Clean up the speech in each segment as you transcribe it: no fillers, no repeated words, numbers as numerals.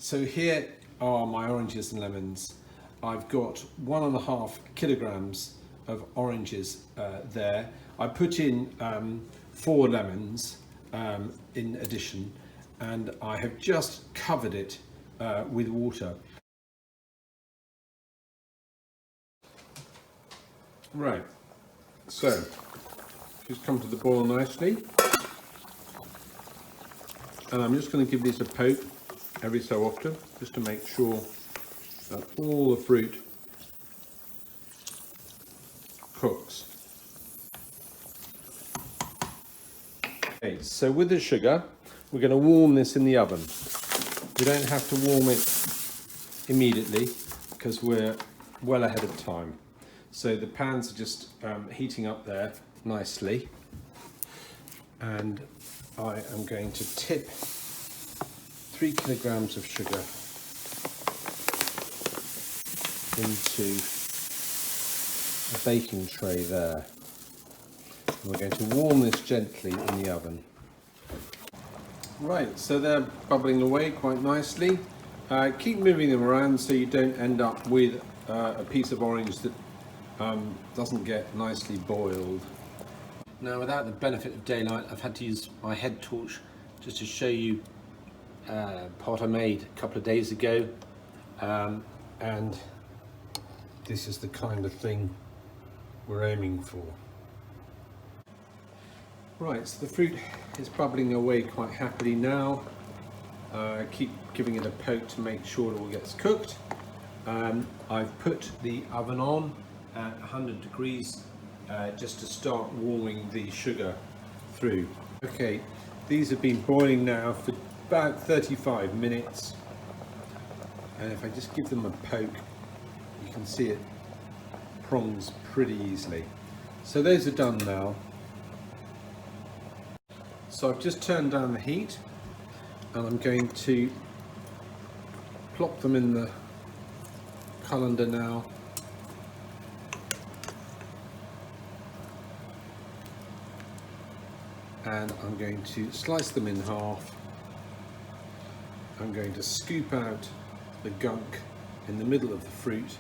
So here are my oranges and lemons. I've got 1.5 kilograms of oranges there. I put in 4 lemons in addition, and I have just covered it with water. Right, so just come to the boil nicely, and I'm just going to give these a poke every so often just to make sure that all the fruit cooks. Okay, so with the sugar, we're going to warm this in the oven. We don't have to warm it immediately because we're well ahead of time. So the pans are just heating up there nicely, and I am going to tip 3 kilograms of sugar into a baking tray there. We're going to warm this gently in the oven. Right, so they're bubbling away quite nicely. Keep moving them around so you don't end up with a piece of orange that doesn't get nicely boiled. Now, without the benefit of daylight, I've had to use my head torch just to show you pot I made a couple of days ago, and this is the kind of thing we're aiming for. Right, so the fruit is bubbling away quite happily now. Keep giving it a poke to make sure it all gets cooked. I've put the oven on at 100 degrees just to start warming the sugar through. Okay, these have been boiling now for about 35 minutes, and if I just give them a poke, you can see it prongs pretty easily. So those are done now. So I've just turned down the heat, and I'm going to plop them in the colander now. And I'm going to slice them in half. I'm going to scoop out the gunk in the middle of the fruit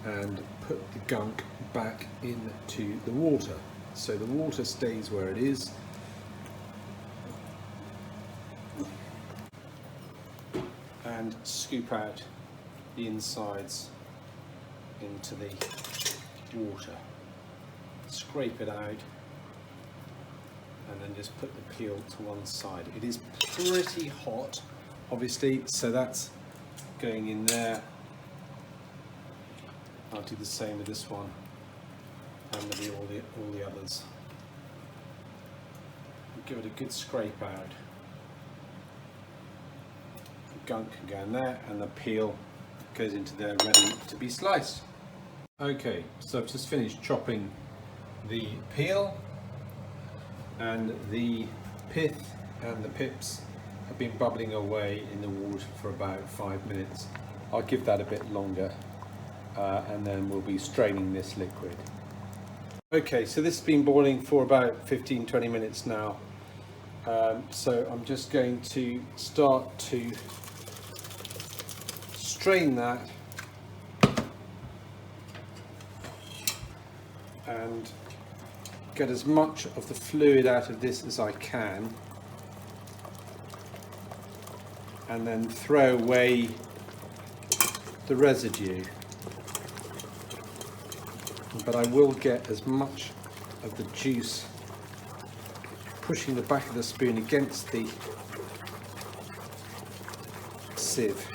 and put the gunk back into the water, so the water stays where it is. And scoop out the insides into the water. Scrape it out, and then just put the peel to one side. It is pretty hot, obviously, so that's going in there. I'll do the same with this one, and maybe all the others. Give it a good scrape out. The gunk can go in there, and the peel goes into there ready to be sliced. Okay, so I've just finished chopping the peel, and the pith and the pips have been bubbling away in the water for about 5 minutes. I'll give that a bit longer, and then we'll be straining this liquid. Okay, so this has been boiling for about 15-20 minutes now. So I'm just going to start to strain that and get as much of the fluid out of this as I can, and then throw away the residue. But I will get as much of the juice, pushing the back of the spoon against the sieve.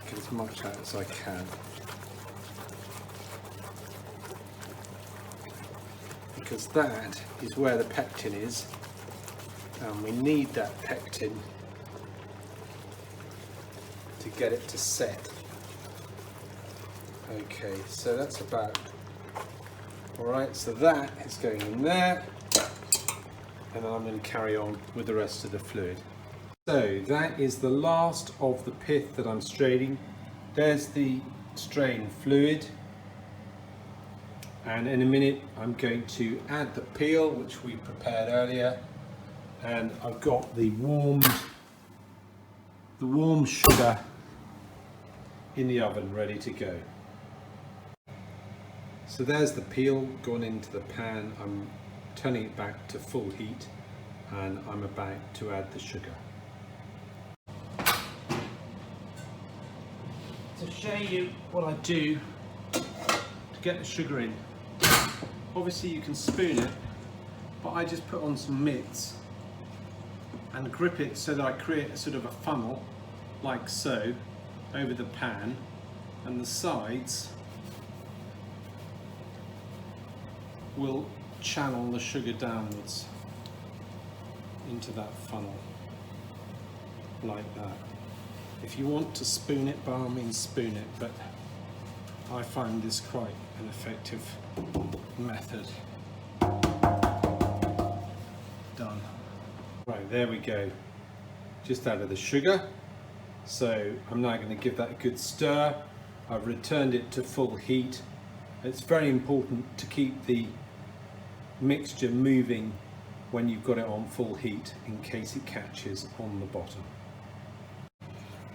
Get as much out as I can. Because that is where the pectin is, and we need that pectin to get it to set. Okay, so that's about alright, so that is going in there, and then I'm going to carry on with the rest of the fluid. So that is the last of the pith that I'm straining. There's the strained fluid. And in a minute I'm going to add the peel, which we prepared earlier, and I've got the warmed the warm sugar in the oven ready to go. So there's the peel gone into the pan. I'm turning it back to full heat and I'm about to add the sugar. To show you what I do to get the sugar in, obviously you can spoon it, but I just put on some mitts and grip it so that I create a sort of a funnel like so over the pan, and the sides will channel the sugar downwards into that funnel like that. If you want to spoon it, by all means spoon it, but I find this quite an effective method. Done. Right, there we go. Just added the sugar. So I'm now going to give that a good stir. I've returned it to full heat. It's very important to keep the mixture moving when you've got it on full heat in case it catches on the bottom.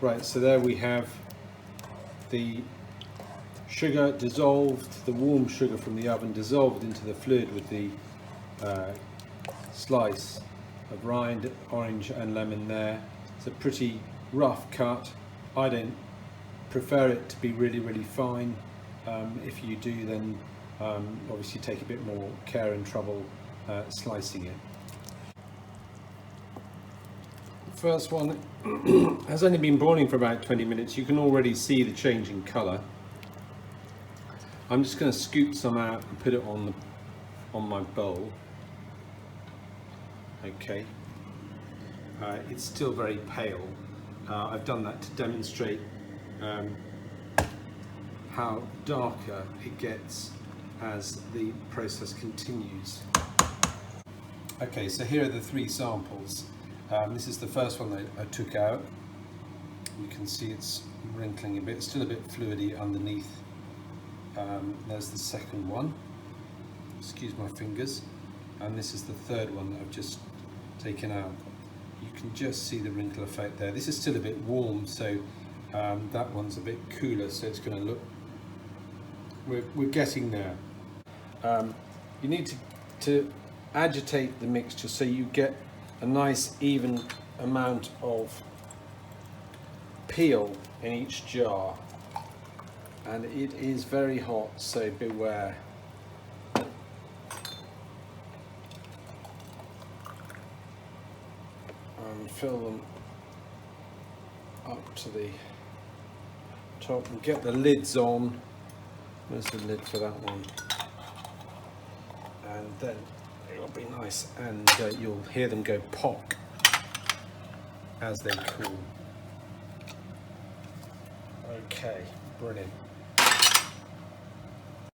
Right, so there we have the sugar dissolved, the warm sugar from the oven dissolved into the fluid with the slice of rind, orange and lemon there. It's a pretty rough cut. I don't prefer it to be really fine. If you do, then obviously take a bit more care and trouble slicing it. The first one has only been boiling for about 20 minutes. You can already see the change in colour. I'm just going to scoop some out and put it on my bowl. Okay, it's still very pale. I've done that to demonstrate how darker it gets as the process continues. Okay, so here are the three samples. This is the first one that I took out. You can see it's wrinkling a bit, still a bit fluidy underneath. There's the second one, excuse my fingers, and this is the third one that I've just taken out. You can just see the wrinkle effect there. This is still a bit warm, so that one's a bit cooler, so it's going to look, we're getting there. You need to agitate the mixture so you get a nice even amount of peel in each jar, and it is very hot, so beware. And fill them up to the top and get the lids on. Where's the lid for that one? And then it'll be nice, and you'll hear them go pop as they cool. Okay, brilliant.